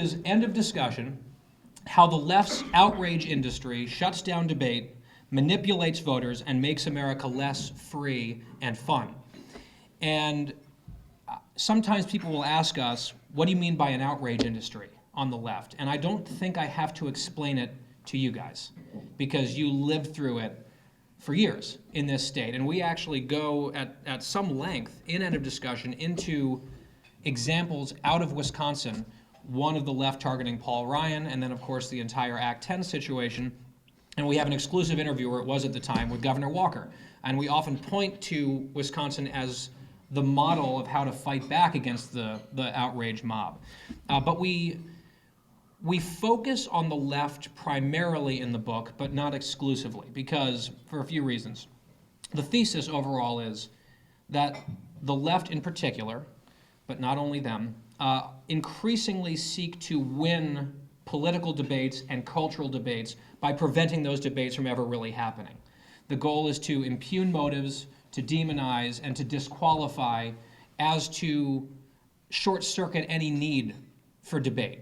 Is end of discussion, how the left's outrage industry shuts down debate, manipulates voters, and makes America less free and fun. And sometimes people will ask us, what do you mean by an outrage industry on the left? And I don't think I have to explain it to you guys, because you lived through it for years in this state. And we actually go at some length in end of discussion into examples out of Wisconsin, one of the left targeting Paul Ryan, and then of course the entire Act 10 situation. And we have an exclusive interview, or it was at the time, with Governor Walker. And we often point to Wisconsin as the model of how to fight back against the outrage mob. But we focus on the left primarily in the book, but not exclusively, because for a few reasons. The thesis overall is that the left in particular, but not only them, increasingly seek to win political debates and cultural debates by preventing those debates from ever really happening. The goal is to impugn motives, to demonize, and to disqualify, as to short-circuit any need for debate.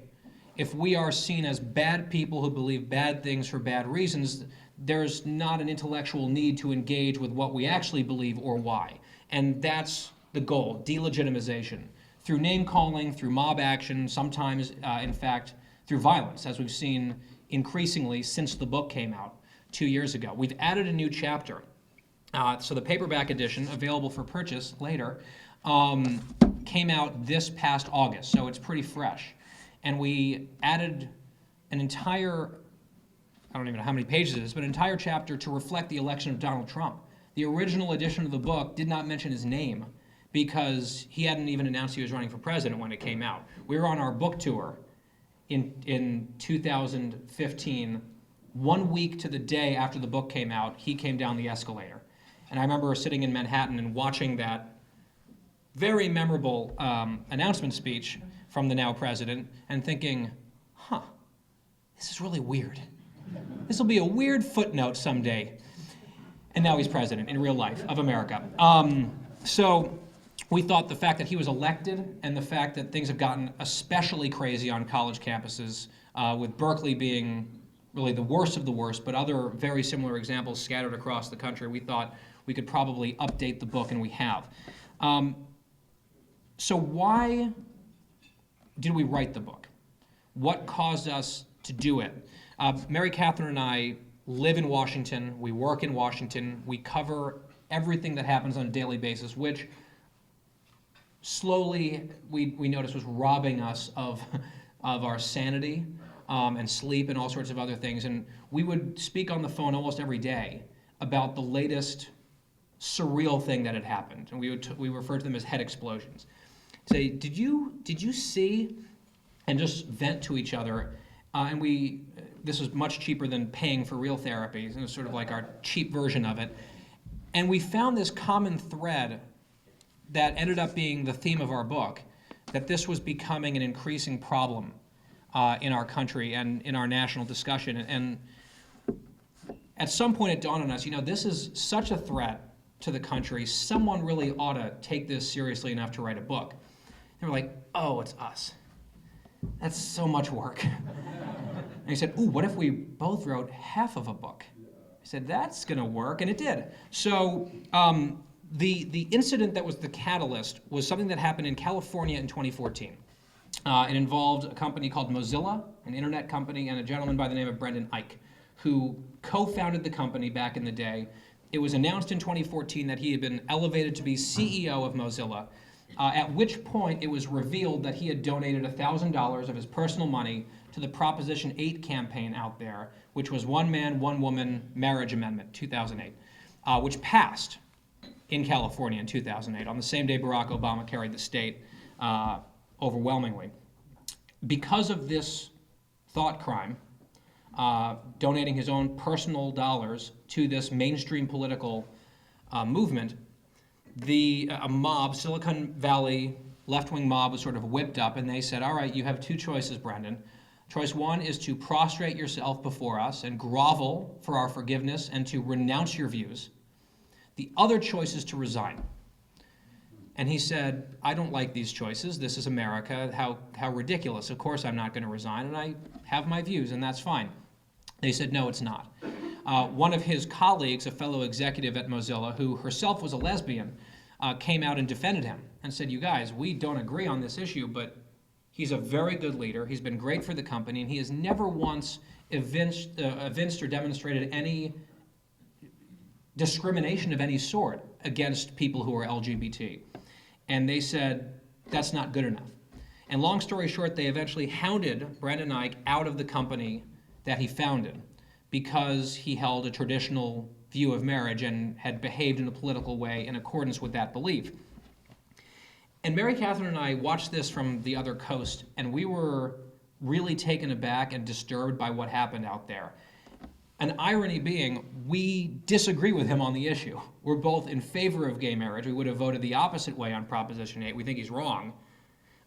If we are seen as bad people who believe bad things for bad reasons, there's not an intellectual need to engage with what we actually believe or why. And that's the goal, delegitimization. Through name-calling, through mob action, sometimes, in fact, through violence, as we've seen increasingly since the book came out 2 years ago. We've added a new chapter. So the paperback edition, available for purchase later, came out this past August, so it's pretty fresh. And we added an entire, I don't even know how many pages it is, but an entire chapter to reflect the election of Donald Trump. The original edition of the book did not mention his name, because he hadn't even announced he was running for president when it came out. We were on our book tour in 2015. 1 week to the day after the book came out, he came down the escalator. And I remember sitting in Manhattan and watching that very memorable announcement speech from the now president and thinking, this is really weird. This will be a weird footnote someday. And now he's president in real life of America. So we thought the fact that he was elected and the fact that things have gotten especially crazy on college campuses, with Berkeley being really the worst of the worst, but other very similar examples scattered across the country, we thought we could probably update the book, and we have. So why did we write the book? What caused us to do it? Mary Catherine and I live in Washington, we work in Washington, we cover everything that happens on a daily basis, which slowly we noticed was robbing us of our sanity and sleep and all sorts of other things. And we would speak on the phone almost every day about the latest surreal thing that had happened. And we referred to them as head explosions. Say, did you see, and just vent to each other. And this was much cheaper than paying for real therapy. It was sort of like our cheap version of it. And we found this common thread that ended up being the theme of our book, that this was becoming an increasing problem in our country and in our national discussion. And at some point it dawned on us, this is such a threat to the country, someone really ought to take this seriously enough to write a book. And we're like, oh, it's us. That's so much work. And he said, ooh, what if we both wrote half of a book? I said, that's gonna work, and it did. So the incident that was the catalyst was something that happened in California in 2014. It involved a company called Mozilla, an internet company, and a gentleman by the name of Brendan Eich, who co-founded the company back in the day. It was announced in 2014 that he had been elevated to be CEO of Mozilla, at which point it was revealed that he had donated $1,000 of his personal money to the Proposition 8 campaign out there, which was one man, one woman marriage amendment, 2008, which passed in California in 2008, on the same day Barack Obama carried the state overwhelmingly. Because of this thought crime, donating his own personal dollars to this mainstream political movement, a mob, Silicon Valley left-wing mob, was sort of whipped up, and they said, all right, you have two choices, Brendan. Choice one is to prostrate yourself before us and grovel for our forgiveness and to renounce your views. The other choice is to resign. And he said, I don't like these choices. This is America. How ridiculous. Of course I'm not going to resign, and I have my views, and that's fine. They said, no, it's not. One of his colleagues, a fellow executive at Mozilla, who herself was a lesbian, came out and defended him and said, you guys, we don't agree on this issue, but he's a very good leader. He's been great for the company, and he has never once evinced or demonstrated any discrimination of any sort against people who are LGBT. And they said, that's not good enough. And long story short, they eventually hounded Brendan Eich out of the company that he founded because he held a traditional view of marriage and had behaved in a political way in accordance with that belief. And Mary Catherine and I watched this from the other coast, and we were really taken aback and disturbed by what happened out there. An irony being, we disagree with him on the issue. We're both in favor of gay marriage. We would have voted the opposite way on Proposition 8. We think he's wrong.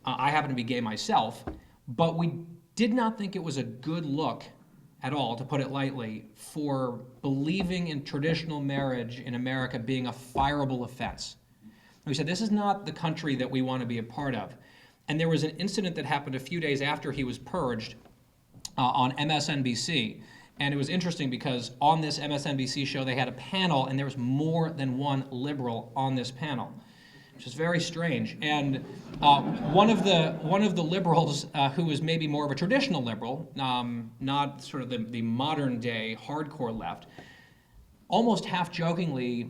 I happen to be gay myself, but we did not think it was a good look at all, to put it lightly, for believing in traditional marriage in America being a fireable offense. We said, this is not the country that we want to be a part of. And there was an incident that happened a few days after he was purged on MSNBC. And it was interesting because on this MSNBC show, they had a panel, and there was more than one liberal on this panel, which is very strange. And one of the liberals, who was maybe more of a traditional liberal, not sort of the modern day hardcore left, almost half jokingly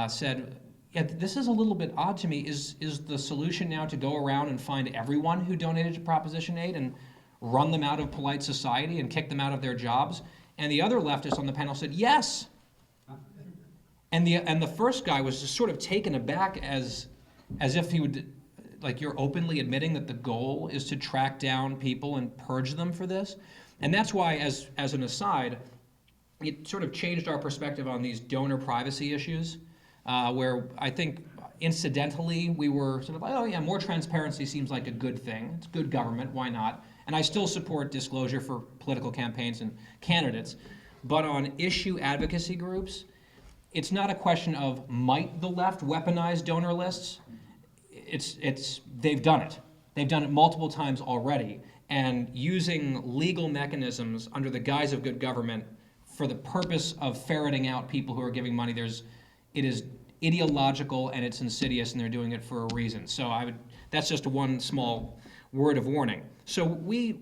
said, yeah, this is a little bit odd to me. Is the solution now to go around and find everyone who donated to Proposition 8 and run them out of polite society and kick them out of their jobs? And the other leftist on the panel said, yes. And the first guy was just sort of taken aback as if he would, like, you're openly admitting that the goal is to track down people and purge them for this? And that's why, as an aside, it sort of changed our perspective on these donor privacy issues, where I think incidentally we were sort of like, oh yeah, more transparency seems like a good thing. It's good government, why not? And I still support disclosure for political campaigns and candidates. But on issue advocacy groups, it's not a question of might the left weaponize donor lists. They've done it. They've done it multiple times already. And using legal mechanisms under the guise of good government for the purpose of ferreting out people who are giving money, it is ideological and it's insidious, and they're doing it for a reason. So that's just one small word of warning. So we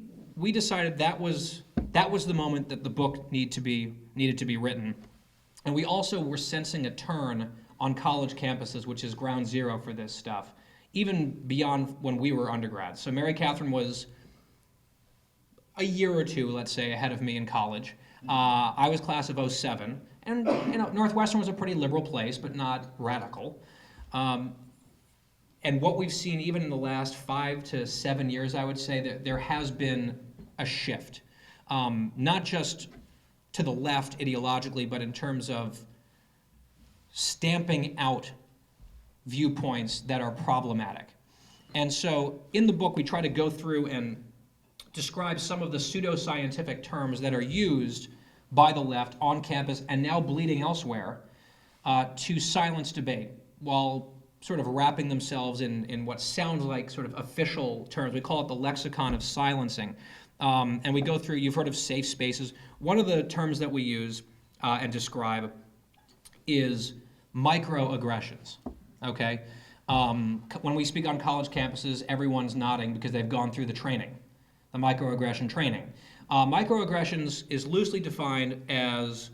decided that was the moment that the book needed to be written. And we also were sensing a turn on college campuses, which is ground zero for this stuff, even beyond when we were undergrads. So Mary Catherine was a year or two, let's say, ahead of me in college. I was class of 07, and Northwestern was a pretty liberal place, but not radical. And what we've seen even in the last 5 to 7 years, I would say, that there has been a shift, not just to the left ideologically, but in terms of stamping out viewpoints that are problematic. And so in the book, we try to go through and describe some of the pseudoscientific terms that are used by the left on campus and now bleeding elsewhere to silence debate, while sort of wrapping themselves in what sounds like sort of official terms. We call it the lexicon of silencing. And we go through, you've heard of safe spaces. One of the terms that we use and describe is microaggressions, okay? When we speak on college campuses, everyone's nodding because they've gone through the training, the microaggression training. Microaggressions is loosely defined as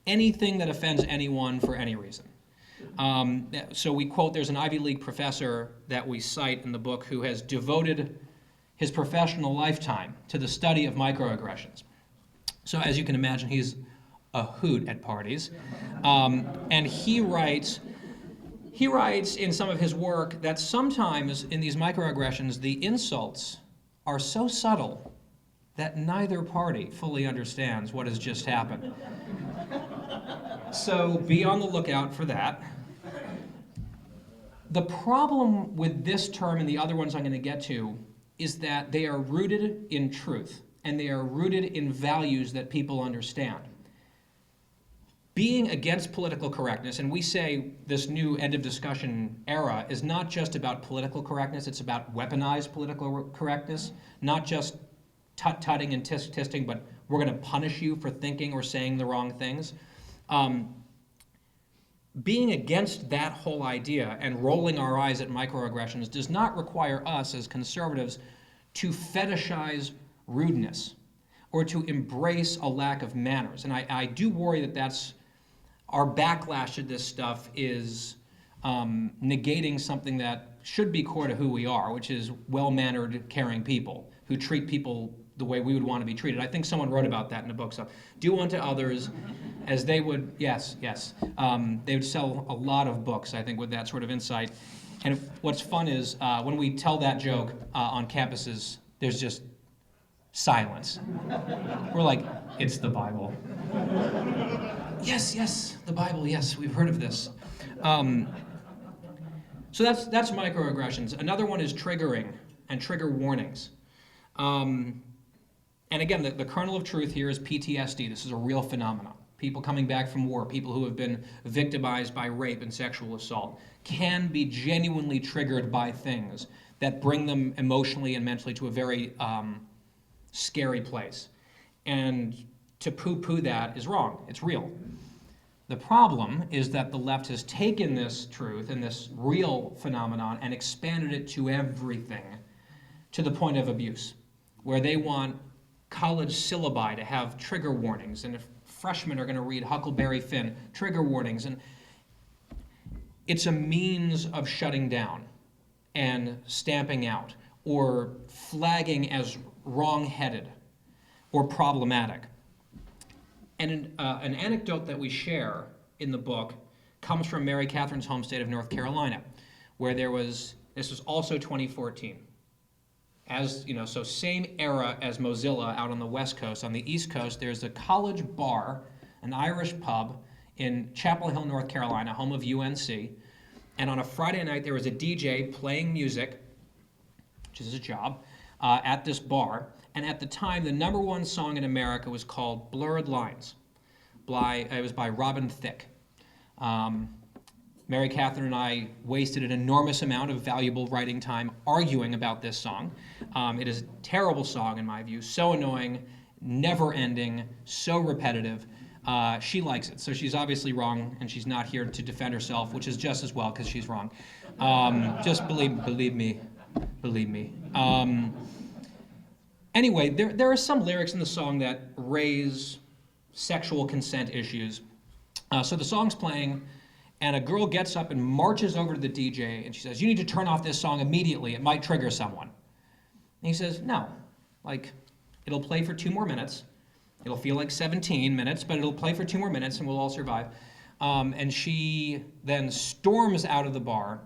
anything that offends anyone for any reason. So we quote, there's an Ivy League professor that we cite in the book who has devoted his professional lifetime to the study of microaggressions. So as you can imagine, he's a hoot at parties. And he writes in some of his work that sometimes in these microaggressions, the insults are so subtle that neither party fully understands what has just happened. So be on the lookout for that. The problem with this term and the other ones I'm going to get to is that they are rooted in truth and they are rooted in values that people understand. being against political correctness, and we say this new end of discussion era is not just about political correctness, it's about weaponized political correctness, not just tut-tutting and tisk-tisting, but we're going to punish you for thinking or saying the wrong things. Being against that whole idea and rolling our eyes at microaggressions does not require us as conservatives to fetishize rudeness or to embrace a lack of manners. And I do worry that that's our backlash to this stuff is negating something that should be core to who we are, which is well-mannered, caring people who treat people the way we would want to be treated. I think someone wrote about that in a book. So, do unto others as they would, yes. They would sell a lot of books, I think, with that sort of insight. And what's fun is when we tell that joke on campuses, there's just silence. We're like, it's the Bible. Yes, the Bible, yes, we've heard of this. So that's microaggressions. Another one is triggering and trigger warnings. And again, the kernel of truth here is PTSD. This is a real phenomenon. People coming back from war, people who have been victimized by rape and sexual assault, can be genuinely triggered by things that bring them emotionally and mentally to a very scary place. And to poo-poo that is wrong. It's real. The problem is that the left has taken this truth and this real phenomenon and expanded it to everything, to the point of abuse, where they want college syllabi to have trigger warnings, and if freshmen are going to read Huckleberry Finn, trigger warnings, and it's a means of shutting down and stamping out or flagging as wrong-headed or problematic. And an anecdote that we share in the book comes from Mary Catherine's home state of North Carolina, where this was also 2014. As you know, so same era as Mozilla out on the West Coast. On the East Coast, there's a college bar, an Irish pub in Chapel Hill, North Carolina, home of UNC. And on a Friday night, there was a DJ playing music, which is a job, at this bar. And at the time, the #1 song in America was called Blurred Lines. It was by Robin Thicke. Mary Catherine and I wasted an enormous amount of valuable writing time arguing about this song. It is a terrible song in my view, so annoying, never ending, so repetitive. She likes it, so she's obviously wrong, and she's not here to defend herself, which is just as well because she's wrong. Just believe me. Anyway, there are some lyrics in the song that raise sexual consent issues. So the song's playing, and a girl gets up and marches over to the DJ, and she says, "You need to turn off this song immediately. It might trigger someone." And he says, "No, it'll play for 2 more minutes. It'll feel like 17 minutes, but it'll play for 2 more minutes, and we'll all survive." And she then storms out of the bar,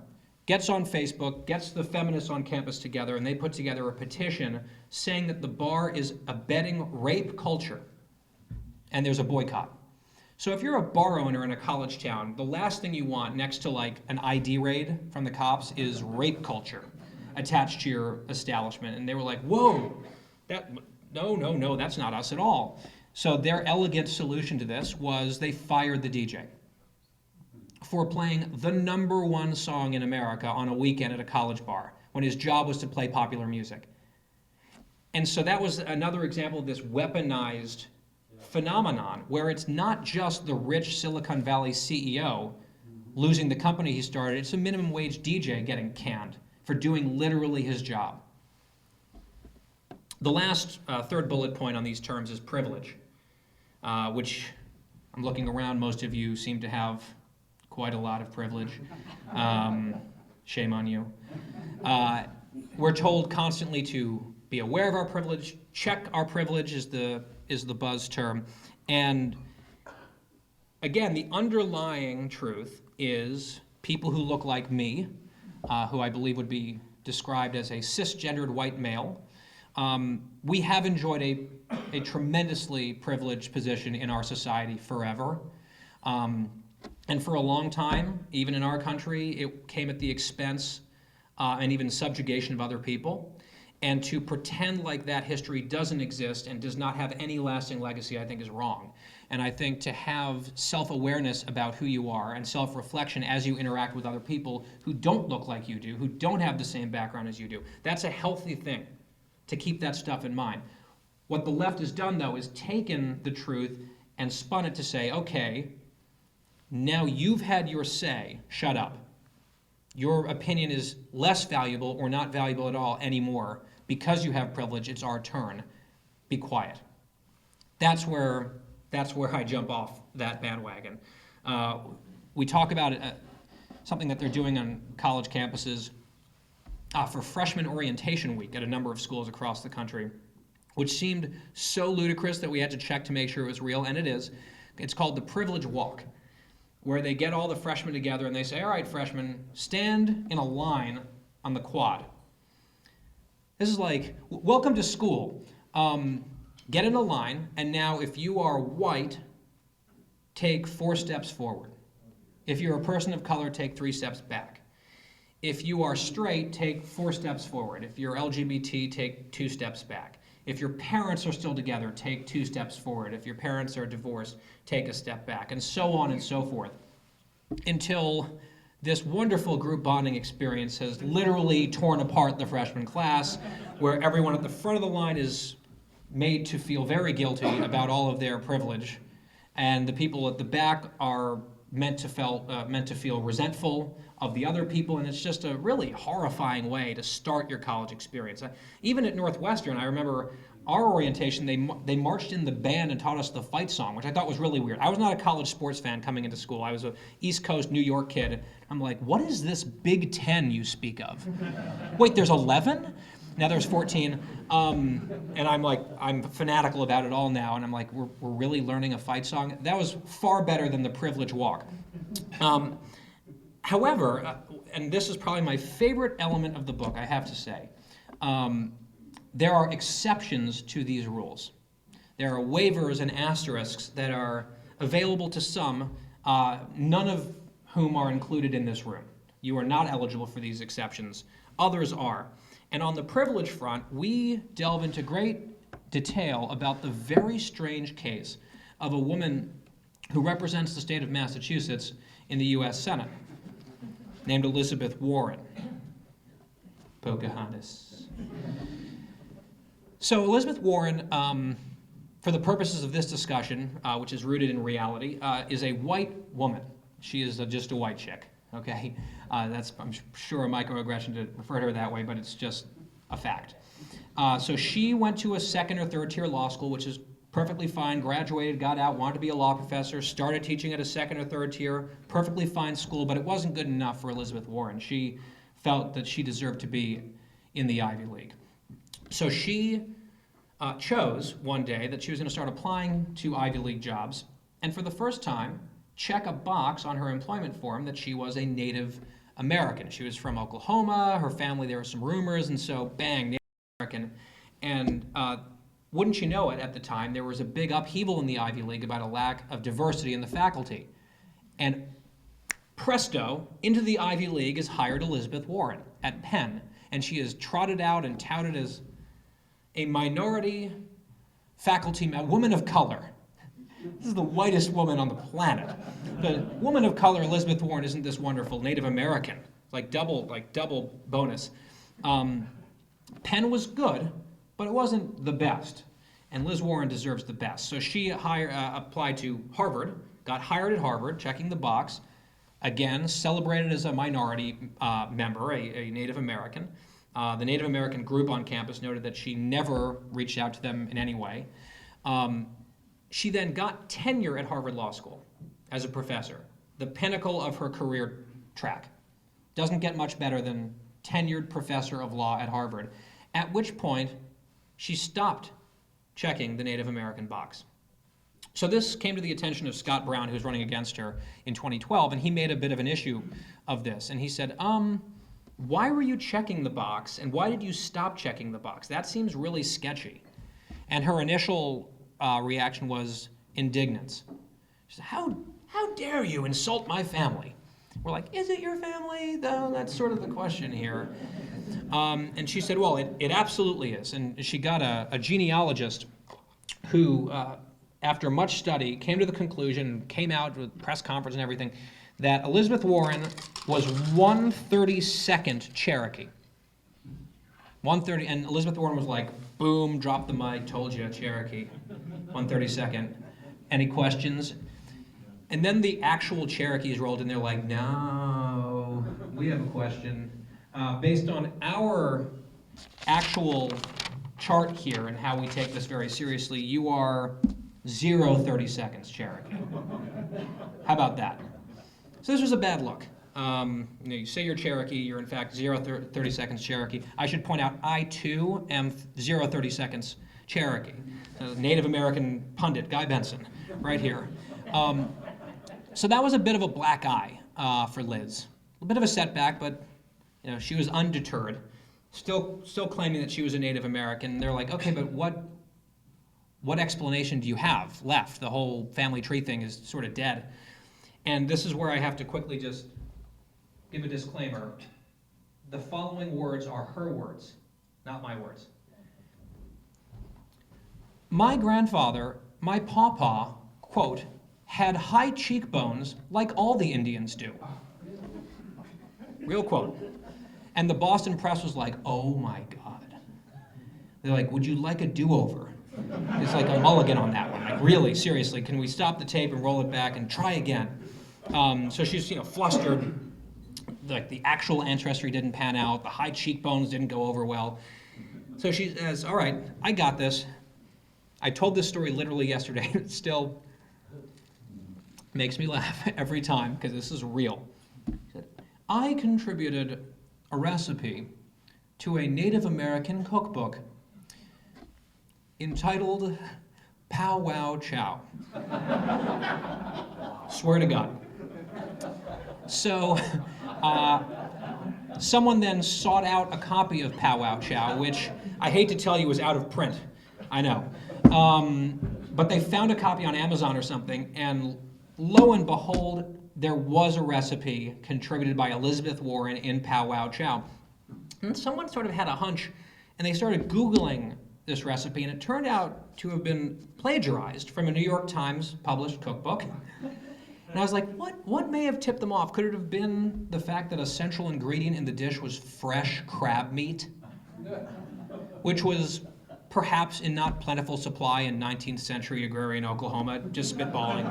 gets on Facebook, gets the feminists on campus together, and they put together a petition saying that the bar is abetting rape culture, and there's a boycott. So if you're a bar owner in a college town, the last thing you want next to an ID raid from the cops is rape culture attached to your establishment. And they were like, whoa, no, that's not us at all. So their elegant solution to this was they fired the DJ for playing the #1 song in America on a weekend at a college bar when his job was to play popular music. And so that was another example of this weaponized phenomenon where it's not just the rich Silicon Valley CEO losing the company he started, it's a minimum wage DJ getting canned for doing literally his job. The last third bullet point on these terms is privilege, which I'm looking around, most of you seem to have quite a lot of privilege. Shame on you. We're told constantly to be aware of our privilege, check our privilege is the buzz term. And again, the underlying truth is people who look like me, who I believe would be described as a cisgendered white male, we have enjoyed a tremendously privileged position in our society forever. And for a long time, even in our country, it came at the expense and even subjugation of other people. And to pretend like that history doesn't exist and does not have any lasting legacy, I think is wrong. And I think to have self-awareness about who you are and self-reflection as you interact with other people who don't look like you do, who don't have the same background as you do, that's a healthy thing, to keep that stuff in mind. What the left has done, though, is taken the truth and spun it to say, okay, now you've had your say, shut up. Your opinion is less valuable or not valuable at all anymore. Because you have privilege, it's our turn. Be quiet. That's where I jump off that bandwagon. We talk about something that they're doing on college campuses for freshman orientation week at a number of schools across the country, which seemed so ludicrous that we had to check to make sure it was real, and it is. It's called the Privilege Walk, where they get all the freshmen together and they say, all right, freshmen, stand in a line on the quad. This is like, welcome to school. Get in a line, and now if you are white, take 4 steps forward. If you're a person of color, take 3 steps back. If you are straight, take 4 steps forward. If you're LGBT, take 2 steps back. If your parents are still together, take 2 steps forward. If your parents are divorced, take a step back, and so on and so forth, until this wonderful group bonding experience has literally torn apart the freshman class, where everyone at the front of the line is made to feel very guilty about all of their privilege, and the people at the back are meant to feel resentful of the other people, and it's just a really horrifying way to start your college experience. Even at Northwestern, I remember our orientation, they marched in the band and taught us the fight song, which I thought was really weird. I was not a college sports fan coming into school. I was a East Coast New York kid. I'm like, what is this Big Ten you speak of? Wait, there's 11? Now there's 14. And I'm like, I'm fanatical about it all now, and I'm like, we're really learning a fight song? That was far better than the Privilege Walk. However, and this is probably my favorite element of the book, I have to say, there are exceptions to these rules. There are waivers and asterisks that are available to some, none of whom are included in this room. You are not eligible for these exceptions. Others are. And on the privilege front, we delve into great detail about the very strange case of a woman who represents the state of Massachusetts in the U.S. Senate, named Elizabeth Warren. Pocahontas. So Elizabeth Warren, for the purposes of this discussion, which is rooted in reality, is a white woman. She is just a white chick, okay? That's, I'm sure, a microaggression to refer to her that way, but it's just a fact. So she went to a 2nd or 3rd tier law school, which is perfectly fine, graduated, got out, wanted to be a law professor, started teaching at a 2nd or 3rd tier, perfectly fine school, but it wasn't good enough for Elizabeth Warren. She felt that she deserved to be in the Ivy League. So she chose one day that she was going to start applying to Ivy League jobs, and for the first time, check a box on her employment form that she was a Native American. She was from Oklahoma, her family, there were some rumors, and so bang, Native American. And wouldn't you know it, at the time, there was a big upheaval in the Ivy League about a lack of diversity in the faculty. And presto, into the Ivy League is hired Elizabeth Warren at Penn, and she is trotted out and touted as a minority faculty, a woman of color. This is the whitest woman on the planet. The woman of color, Elizabeth Warren, isn't this wonderful Native American? Like double bonus. Penn was good, but it wasn't the best. And Liz Warren deserves the best. So she applied to Harvard, got hired at Harvard, checking the box. Again, celebrated as a minority member, a Native American. The Native American group on campus noted that she never reached out to them in any way. She then got tenure at Harvard Law School as a professor, the pinnacle of her career track. Doesn't get much better than tenured professor of law at Harvard, at which point she stopped checking the Native American box. So this came to the attention of Scott Brown, who was running against her in 2012, and he made a bit of an issue of this. And he said, why were you checking the box, and why did you stop checking the box? That seems really sketchy. And her initial reaction was indignance. She said, how dare you insult my family? We're like, is it your family, though? That's sort of the question here. And she said, well, it absolutely is. And she got a genealogist who, after much study, came to the conclusion, came out with press conference and everything, that Elizabeth Warren was 1/32nd Cherokee. 1/30, and Elizabeth Warren was like, boom, drop the mic, told you, Cherokee, 1/32nd. Any questions? And then the actual Cherokees rolled in, they're like, no, we have a question. Based on our actual chart here and how we take this very seriously, you are 0/32 Cherokee. How about that? So this was a bad look. You say you're Cherokee, you're in fact 0/32 Cherokee. I should point out, I too am 0/32 Cherokee. Native American pundit, Guy Benson, right here. So that was a bit of a black eye for Liz. A bit of a setback, but she was undeterred. Still claiming that she was a Native American. They're like, okay, but what explanation do you have left? The whole family tree thing is sort of dead. And this is where I have to quickly just give a disclaimer. The following words are her words, not my words. My grandfather, my pawpaw, quote, had high cheekbones like all the Indians do. Real quote. And the Boston press was like, oh my God. They're like, would you like a do-over? It's like a mulligan on that one. Like, really, seriously, can we stop the tape and roll it back and try again? So she's, flustered. Like, the actual ancestry didn't pan out. The high cheekbones didn't go over well. So she says, all right, I got this. I told this story literally yesterday. It still makes me laugh every time because this is real. She said, I contributed a recipe to a Native American cookbook entitled Pow Wow Chow. Swear to God. So someone then sought out a copy of Pow Wow Chow, which I hate to tell you is out of print. I know. But they found a copy on Amazon or something, and lo and behold, there was a recipe contributed by Elizabeth Warren in Pow Wow Chow. And someone sort of had a hunch, and they started Googling this recipe, and it turned out to have been plagiarized from a New York Times published cookbook. And I was like, what may have tipped them off? Could it have been the fact that a central ingredient in the dish was fresh crab meat? Which was perhaps in not plentiful supply in 19th century agrarian Oklahoma, just spitballing.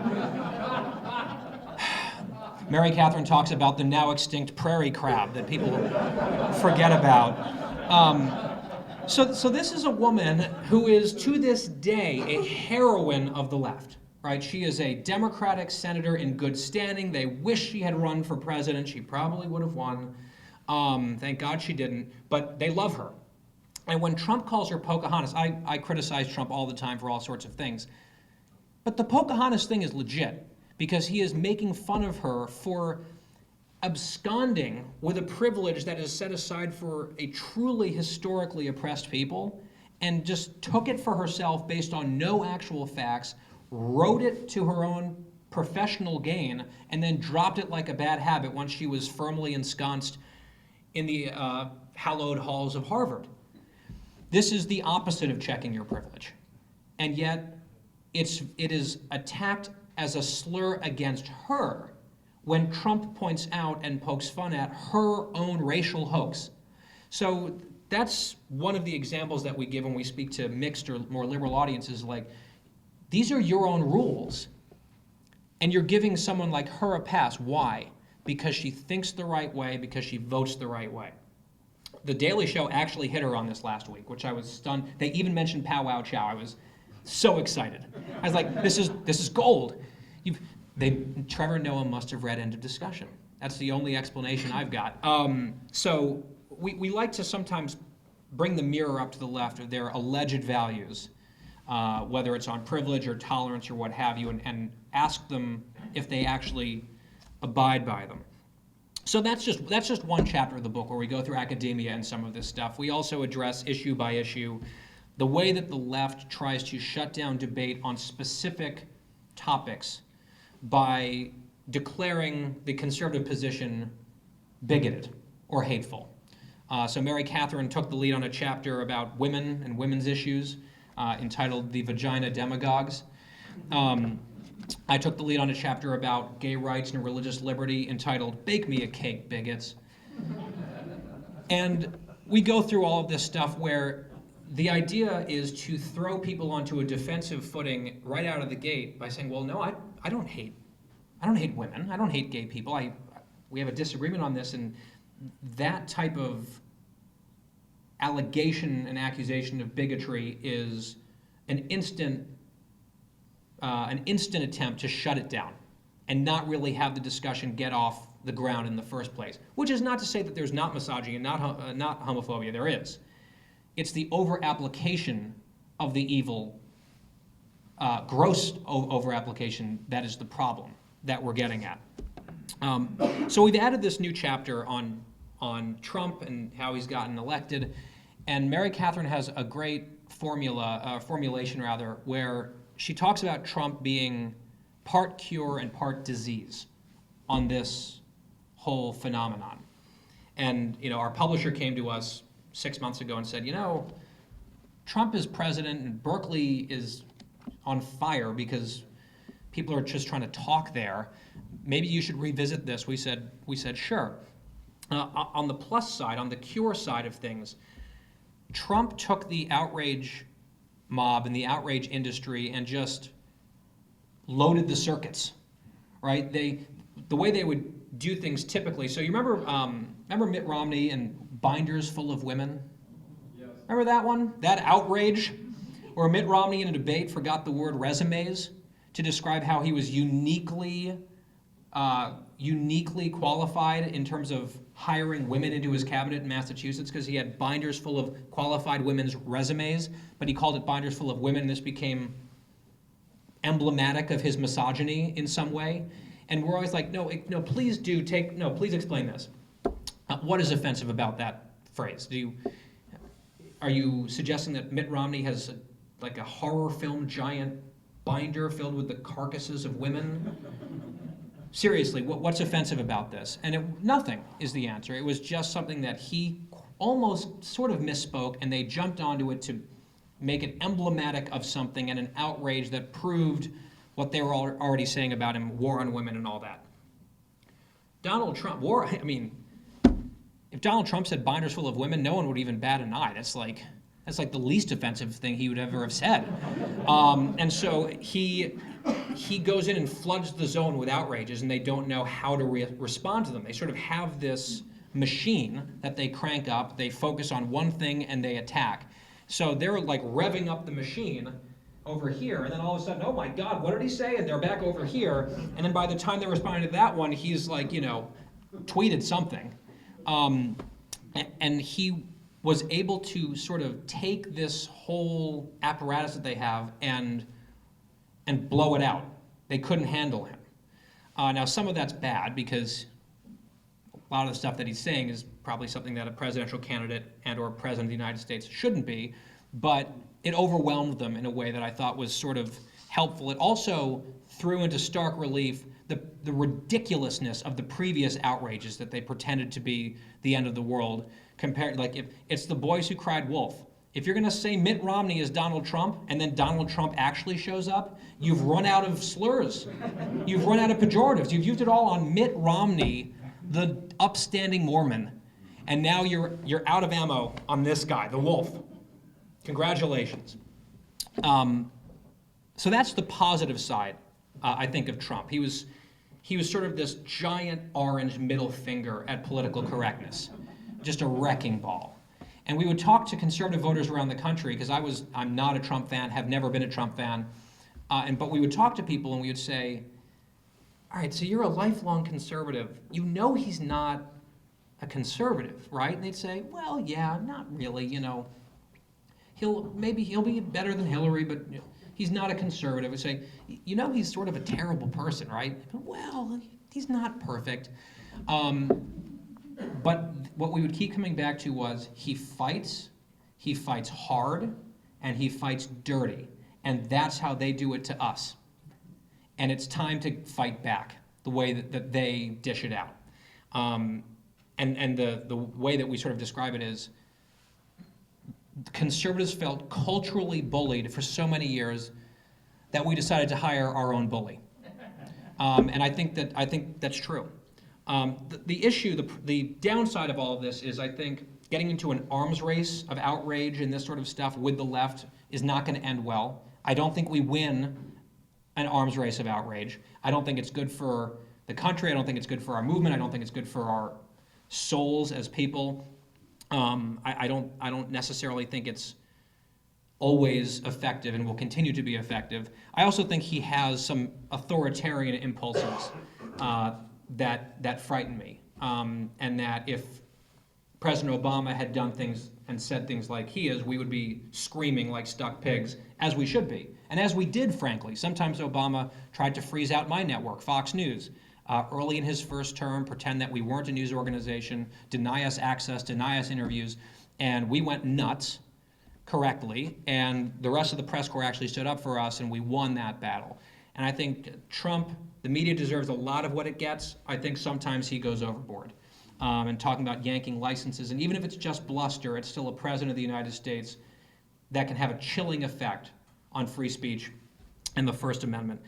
Mary Catherine talks about the now extinct prairie crab that people forget about. So this is a woman who is, to this day, a heroine of the left, right? She is a Democratic senator in good standing. They wish she had run for president. She probably would have won. Thank God she didn't, but they love her. And when Trump calls her Pocahontas, I criticize Trump all the time for all sorts of things. But the Pocahontas thing is legit because he is making fun of her for absconding with a privilege that is set aside for a truly historically oppressed people and just took it for herself based on no actual facts, wrote it to her own professional gain, and then dropped it like a bad habit once she was firmly ensconced in the hallowed halls of Harvard. This is the opposite of checking your privilege. And yet, it is attacked as a slur against her when Trump points out and pokes fun at her own racial hoax. So that's one of the examples that we give when we speak to mixed or more liberal audiences, like, these are your own rules. And you're giving someone like her a pass. Why? Because she thinks the right way, because she votes the right way. The Daily Show actually hit her on this last week, which I was stunned. They even mentioned Pow Wow Chow. I was so excited. I was like, this is gold. Trevor Noah must have read End of Discussion. That's the only explanation I've got. So we like to sometimes bring the mirror up to the left of their alleged values, whether it's on privilege or tolerance or what have you, and ask them if they actually abide by them. So that's just one chapter of the book where we go through academia and some of this stuff. We also address issue by issue the way that the left tries to shut down debate on specific topics by declaring the conservative position bigoted or hateful. So Mary Catherine took the lead on a chapter about women and women's issues entitled The Vagina Demagogues. I took the lead on a chapter about gay rights and religious liberty entitled Bake Me a Cake, Bigots. And we go through all of this stuff where the idea is to throw people onto a defensive footing right out of the gate by saying, well, no, I don't hate women. I don't hate gay people. We have a disagreement on this, and that type of allegation and accusation of bigotry is an instant attempt to shut it down and not really have the discussion get off the ground in the first place. Which is not to say that there's not misogyny and not homophobia. There is. It's the over-application of the evil, gross over-application, that is the problem that we're getting at. So we've added this new chapter on Trump and how he's gotten elected, and Mary Catherine has a great formulation where she talks about Trump being part cure and part disease on this whole phenomenon. And our publisher came to us 6 months ago and said, Trump is president and Berkeley is on fire because people are just trying to talk there. Maybe you should revisit this. We said sure. On the plus side, on the cure side of things, Trump took the outrage mob and the outrage industry and just loaded the circuits, right? The way they would do things typically. So you remember Mitt Romney and Binders Full of Women? Yes. Remember that one? That outrage where Mitt Romney in a debate forgot the word resumes to describe how he was uniquely qualified in terms of hiring women into his cabinet in Massachusetts because he had binders full of qualified women's resumes, but he called it Binders Full of Women, and this became emblematic of his misogyny in some way. And we're always like, no, please explain this. What is offensive about that phrase? Are you suggesting that Mitt Romney has like a horror film giant binder filled with the carcasses of women? Seriously, what's offensive about this? And nothing is the answer. It was just something that he almost sort of misspoke, and they jumped onto it to make it emblematic of something and an outrage that proved what they were already saying about him, war on women and all that. Donald Trump, if Donald Trump said binders full of women, no one would even bat an eye. That's like the least offensive thing he would ever have said. And so he goes in and floods the zone with outrages, and they don't know how to respond to them. They sort of have this machine that they crank up, they focus on one thing, and they attack. So they're like revving up the machine over here, and then all of a sudden, oh my God, what did he say? And they're back over here, and then by the time they're responding to that one, he's like, tweeted something. And he was able to sort of take this whole apparatus that they have and blow it out. They couldn't handle him. Now, some of that's bad because a lot of the stuff that he's saying is probably something that a presidential candidate and or president of the United States shouldn't be, but it overwhelmed them in a way that I thought was sort of helpful. It also threw into stark relief the ridiculousness of the previous outrages that they pretended to be the end of the world. Compared, like if it's the boys who cried wolf. If you're going to say Mitt Romney is Donald Trump and then Donald Trump actually shows up, you've run out of slurs. You've run out of pejoratives. You've used it all on Mitt Romney, the upstanding Mormon. And now you're out of ammo on this guy, the wolf. Congratulations. So that's the positive side, I think, of Trump. He was sort of this giant orange middle finger at political correctness, just a wrecking ball. And we would talk to conservative voters around the country, because I'm not a Trump fan, have never been a Trump fan, but we would talk to people and we would say, all right, so you're a lifelong conservative. You know he's not a conservative, right? And they'd say, well, yeah, not really, He'll be better than Hillary, but he's not a conservative. We say, he's sort of a terrible person, right? Well, he's not perfect. But what we would keep coming back to was he fights hard, and he fights dirty. And that's how they do it to us. And it's time to fight back the way that they dish it out. And and the way that we sort of describe it is, conservatives felt culturally bullied for so many years that we decided to hire our own bully. And I think that's true. The issue, the downside of all of this is, I think, getting into an arms race of outrage and this sort of stuff with the left is not going to end well. I don't think we win an arms race of outrage. I don't think it's good for the country. I don't think it's good for our movement. I don't think it's good for our souls as people. I don't necessarily think it's always effective and will continue to be effective. I also think he has some authoritarian impulses that frighten me, and that if President Obama had done things and said things like he is, we would be screaming like stuck pigs, as we should be, and as we did, frankly. Sometimes Obama tried to freeze out my network, Fox News, early in his first term, pretend that we weren't a news organization, deny us access, deny us interviews, and we went nuts, correctly, and the rest of the press corps actually stood up for us, and we won that battle. And I think Trump, the media deserves a lot of what it gets. I think sometimes he goes overboard. And talking about yanking licenses, and even if it's just bluster, it's still a president of the United States that can have a chilling effect on free speech and the First Amendment.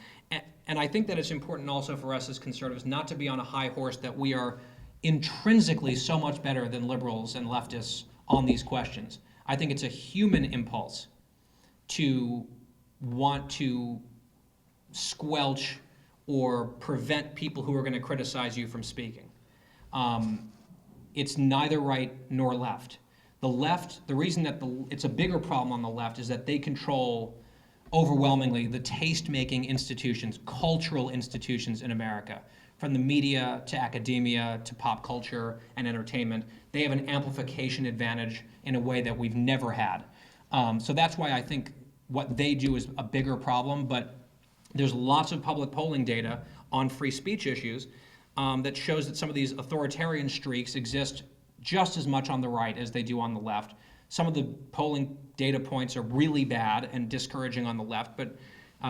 And I think that it's important also for us as conservatives not to be on a high horse that we are intrinsically so much better than liberals and leftists on these questions. I think it's a human impulse to want to squelch or prevent people who are going to criticize you from speaking. It's neither right nor left. The left, the reason that it's a bigger problem on the left is that they control overwhelmingly the taste-making institutions, cultural institutions in America, from the media to academia to pop culture and entertainment. They have an amplification advantage in a way that we've never had. So that's why I think what they do is a bigger problem, but there's lots of public polling data on free speech issues that shows that some of these authoritarian streaks exist just as much on the right as they do on the left. Some of the polling data points are really bad and discouraging on the left, but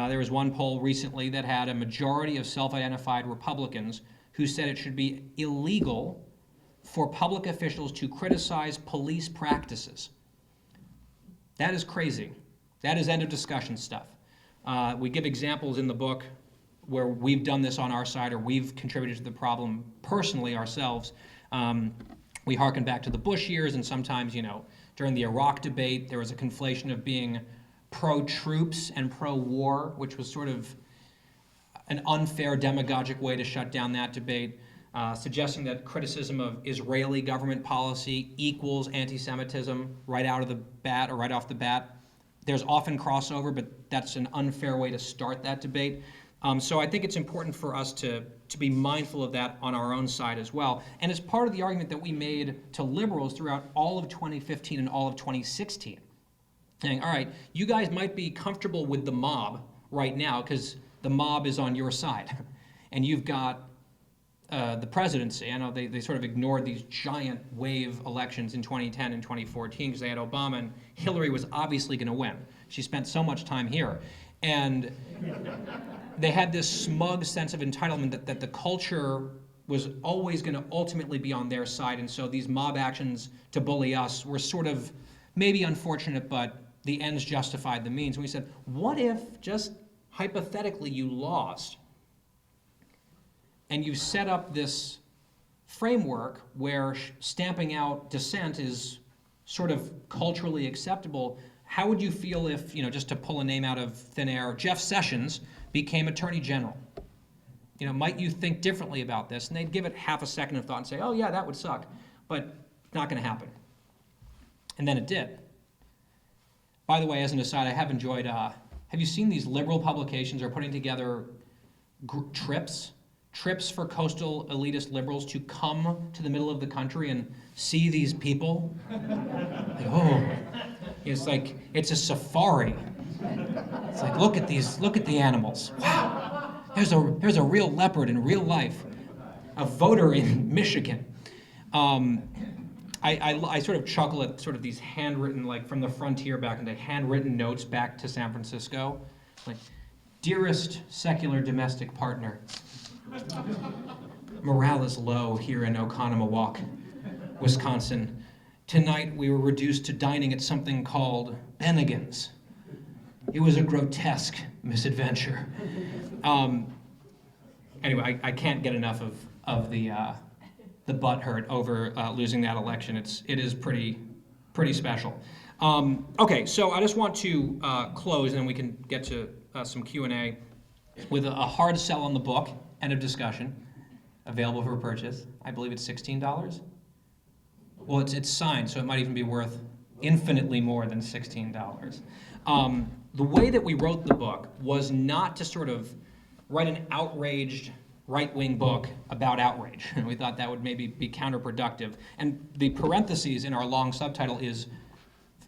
there was one poll recently that had a majority of self-identified Republicans who said it should be illegal for public officials to criticize police practices. That is crazy. That is end of discussion stuff. We give examples in the book where we've done this on our side or we've contributed to the problem personally ourselves. We harken back to the Bush years, and sometimes, during the Iraq debate, there was a conflation of being pro-troops and pro-war, which was sort of an unfair demagogic way to shut down that debate, suggesting that criticism of Israeli government policy equals anti-Semitism right out of the bat or right off the bat. There's often crossover, but that's an unfair way to start that debate. So I think it's important for us to be mindful of that on our own side as well. And it's part of the argument that we made to liberals throughout all of 2015 and all of 2016. Saying, all right, you guys might be comfortable with the mob right now because the mob is on your side. And you've got the presidency. I know they sort of ignored these giant wave elections in 2010 and 2014 because they had Obama, and Hillary was obviously going to win. She spent so much time here. And they had this smug sense of entitlement that the culture was always going to ultimately be on their side, and so these mob actions to bully us were sort of maybe unfortunate, but the ends justified the means. And we said, what if, just hypothetically, you lost, and you set up this framework where stamping out dissent is sort of culturally acceptable? How would you feel if, just to pull a name out of thin air, Jeff Sessions became Attorney General? Might you think differently about this? And they'd give it half a second of thought and say, oh yeah, that would suck, but not going to happen. And then it did. By the way, as an aside, I have enjoyed, have you seen these liberal publications are putting together trips for coastal elitist liberals to come to the middle of the country and see these people? It's like, it's a safari. It's like, look at the animals. Wow, there's a real leopard in real life. A voter in Michigan. I sort of chuckle at sort of these handwritten, like from the frontier back into handwritten notes back to San Francisco. Like, dearest secular domestic partner, morale is low here in Oconomowoc. Wisconsin. Tonight we were reduced to dining at something called Bennigan's. It was a grotesque misadventure. Anyway, I can't get enough of the butt hurt over losing that election. It is pretty special. Okay, so I just want to close, and then we can get to some Q&A with a hard sell on the book. End of discussion. Available for purchase. I believe it's $16. Well, it's signed, so it might even be worth infinitely more than $16. The way that we wrote the book was not to sort of write an outraged right-wing book about outrage. And we thought that would maybe be counterproductive. And the parentheses in our long subtitle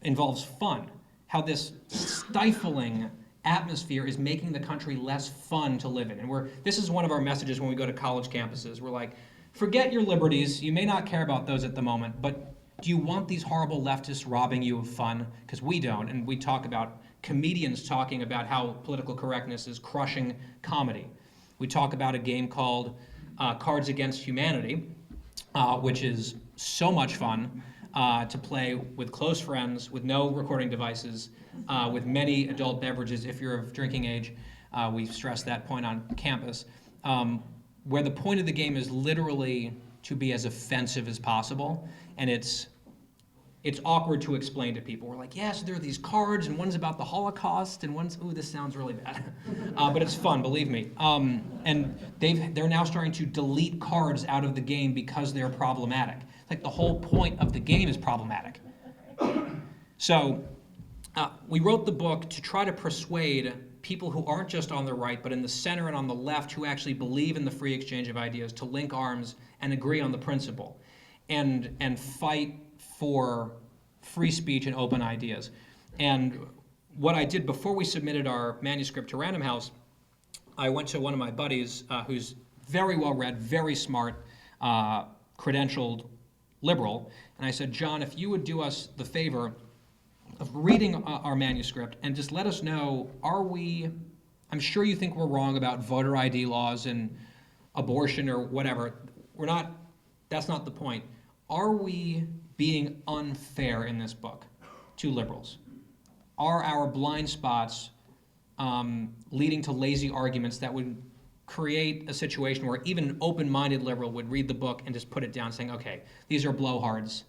involves fun, how this stifling atmosphere is making the country less fun to live in. And this is one of our messages when we go to college campuses. We're like, forget your liberties. You may not care about those at the moment, but do you want these horrible leftists robbing you of fun? Because we don't. And we talk about comedians talking about how political correctness is crushing comedy. We talk about a game called Cards Against Humanity, which is so much fun to play with close friends, with no recording devices, with many adult beverages if you're of drinking age. We stress that point on campus, where the point of the game is literally to be as offensive as possible, and it's awkward to explain to people. We're like, yes, there are these cards, and one's about the Holocaust, and one's, ooh, this sounds really bad. But it's fun, believe me. And they're now starting to delete cards out of the game because they're problematic. Like the whole point of the game is problematic. So we wrote the book to try to persuade people who aren't just on the right, but in the center and on the left, who actually believe in the free exchange of ideas, to link arms and agree on the principle, and fight for free speech and open ideas. And what I did before we submitted our manuscript to Random House, I went to one of my buddies who's very well read, very smart, credentialed liberal, and I said, John, if you would do us the favor of reading our manuscript and just let us know, I'm sure you think we're wrong about voter ID laws and abortion or whatever. That's not the point. Are we being unfair in this book to liberals? Are our blind spots leading to lazy arguments that would create a situation where even an open-minded liberal would read the book and just put it down saying, okay, these are blowhards.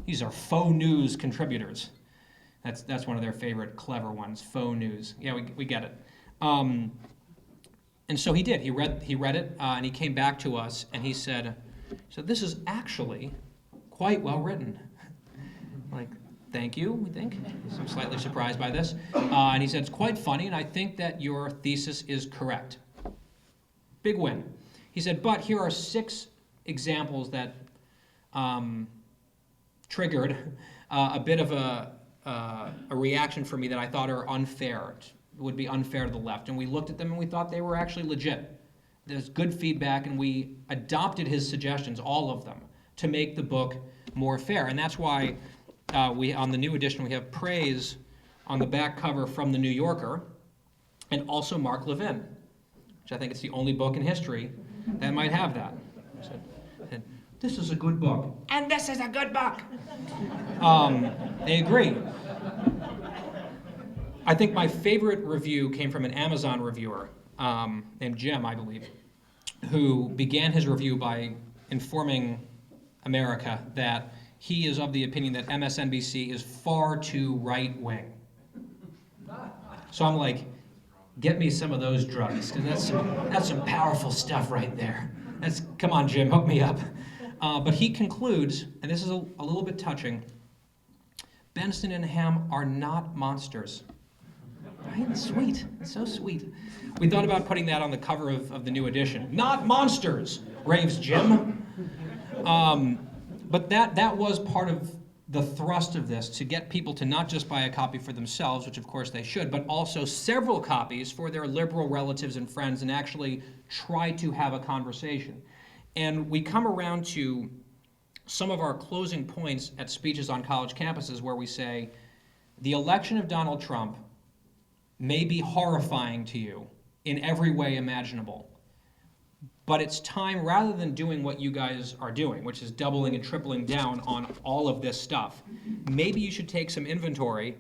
These are faux news contributors. That's one of their favorite clever ones, faux news. Yeah, we get it. And so he did. He read it, and he came back to us, and he said, so this is actually quite well written. Like, thank you, we think. So I'm slightly surprised by this. And he said, it's quite funny, and I think that your thesis is correct. Big win. He said, but here are 6 examples that triggered a bit of a reaction for me that I thought are unfair, would be unfair to the left. And we looked at them and we thought they were actually legit. There's good feedback, and we adopted his suggestions, all of them, to make the book more fair. And that's why on the new edition, we have praise on the back cover from The New Yorker, and also Mark Levin, which I think is the only book in history that might have that. Said, this is a good book. And this is a good book. They agree. I think my favorite review came from an Amazon reviewer named Jim, I believe, who began his review by informing America that he is of the opinion that MSNBC is far too right-wing. So I'm like, get me some of those drugs, because that's some powerful stuff right there. Come on, Jim, hook me up. But he concludes, and this is a little bit touching, Benson and Ham are not monsters. Right? Sweet. It's so sweet. We thought about putting that on the cover of the new edition. Not monsters, raves Jim. But that was part of the thrust of this, to get people to not just buy a copy for themselves, which of course they should, but also several copies for their liberal relatives and friends, and actually try to have a conversation. And we come around to some of our closing points at speeches on college campuses where we say, the election of Donald Trump may be horrifying to you in every way imaginable, But it's time, rather than doing what you guys are doing, which is doubling and tripling down on all of this stuff, maybe you should take some inventory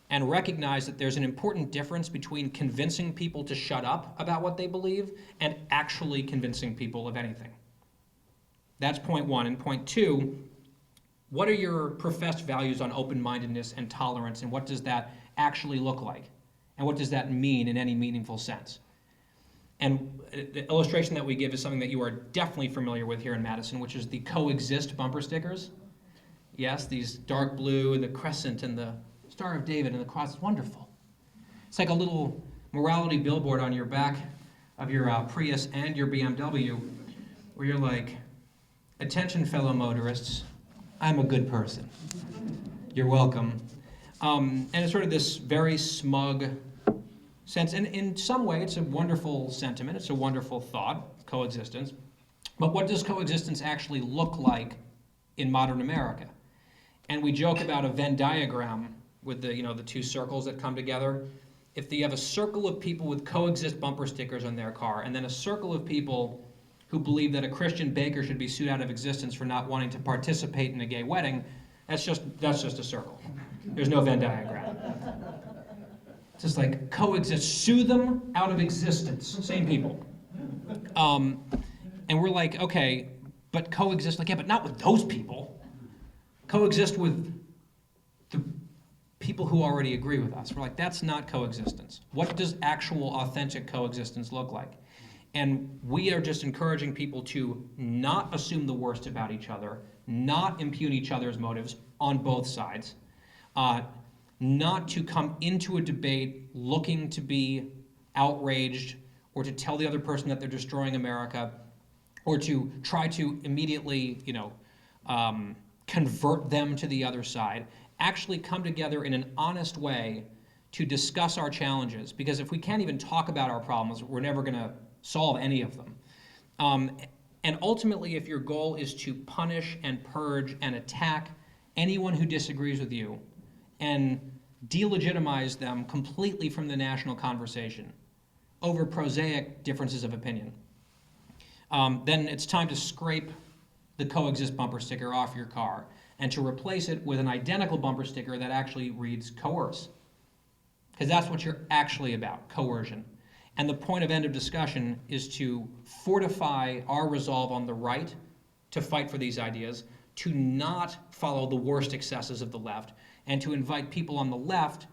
and recognize that there's an important difference between convincing people to shut up about what they believe and actually convincing people of anything. That's point one. And point two, what are your professed values on open-mindedness and tolerance, and what does that actually look like? And what does that mean in any meaningful sense? And the illustration that we give is something that you are definitely familiar with here in Madison, which is the coexist bumper stickers. Yes, these dark blue, the crescent and the Star of David and the cross. It's wonderful. It's like a little morality billboard on your back of your Prius and your BMW, where you're like, attention fellow motorists, I'm a good person. You're welcome. And it's sort of this very smug sense. And in some way, it's a wonderful sentiment. It's a wonderful thought, coexistence. But what does coexistence actually look like in modern America? And we joke about a Venn diagram with the two circles that come together. If you have a circle of people with coexist bumper stickers on their car, and then a circle of people who believe that a Christian baker should be sued out of existence for not wanting to participate in a gay wedding, that's just a circle. There's no Venn diagram. It's just like coexist, sue them out of existence, same people. And we're like, okay, but coexist, like, yeah, but not with those people. Coexist with the people who already agree with us. We're like, that's not coexistence. What does actual, authentic coexistence look like? And we are just encouraging people to not assume the worst about each other, not impugn each other's motives on both sides, not to come into a debate looking to be outraged or to tell the other person that they're destroying America, or to try to immediately, convert them to the other side. Actually come together in an honest way to discuss our challenges, because if we can't even talk about our problems, we're never going to solve any of them. And ultimately, if your goal is to punish and purge and attack anyone who disagrees with you and delegitimize them completely from the national conversation over prosaic differences of opinion, then it's time to scrape the coexist bumper sticker off your car and to replace it with an identical bumper sticker that actually reads coerce. Because that's what you're actually about, coercion. And the point of end of discussion is to fortify our resolve on the right to fight for these ideas, to not follow the worst excesses of the left, and to invite people on the left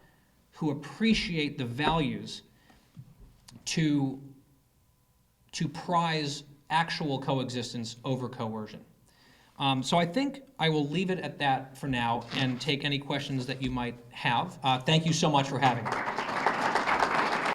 who appreciate the values to prize actual coexistence over coercion. So I think I will leave it at that for now and take any questions that you might have. Thank you so much for having me.